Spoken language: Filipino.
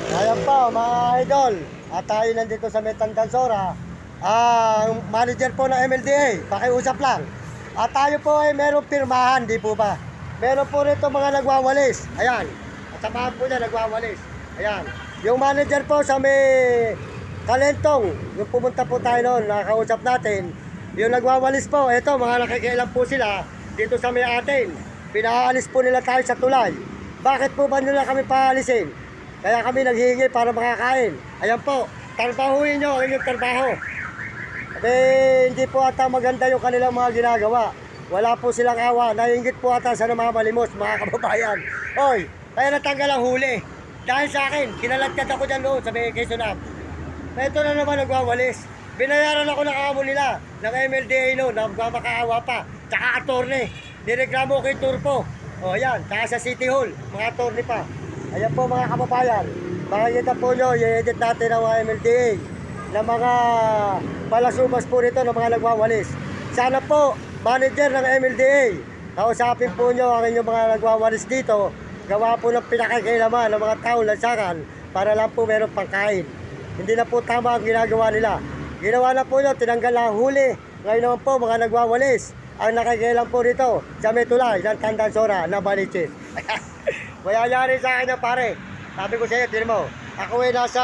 Ayan po mga idol. At tayo nandito sa Metandansora. Ang manager po ng MLDA, pakiusap lang. At tayo po ay merong pirmahan, di po ba? Meron po rito mga nagwawalis. Ayan. At sa mga po niya nagwawalis. Ayan. Yung manager po sa may Kalentong, yung pumunta po tayo noon, nakakausap natin. Yung nagwawalis po, eto mga nakikialam po sila dito sa may atin. Pinaalis po nila tayo sa tulay. Bakit po ba nila kami paalisin? Kaya kami naghihingi para makakain. Ayan po, trabahuin nyo ang inyong trabaho. At hindi po ata maganda yung kanilang mga ginagawa. Wala po silang awa. Nainggit po ata sa namamalimos, mga kababayan. Hoy, kaya natanggal ang huli. Dahil sa akin, kinalagkat ako dyan noon sa may Quezon Ave. Ito na naman nagwawalis. Binayaran ako ng amo nila, ng MLDA noon, na magmamakaawa pa. Tsaka attorney. Nireklamo kay Turpo. O ayan, tsaka sa City Hall, mga attorney pa. Ayan po mga kababayan, makikita po nyo, i-edit natin ang mga MLDA na mga palasubas po nito ng mga nagwawalis. Sana po, manager ng MLDA, kausapin po nyo ang inyong mga nagwawalis dito, gawa po ng pinakakailaman ng mga tao lansangan para lang po meron pangkain. Hindi na po tama ang ginagawa nila. Ginawa na po nyo, tinanggal na ang huli. Ngayon naman po mga nagwawalis, ang nakikialam po rito sa may tulay ng Tandansora na Baliches. Mayayari sa akin na pare. Sabi ko sa iyo, tinan mo, ako ay nasa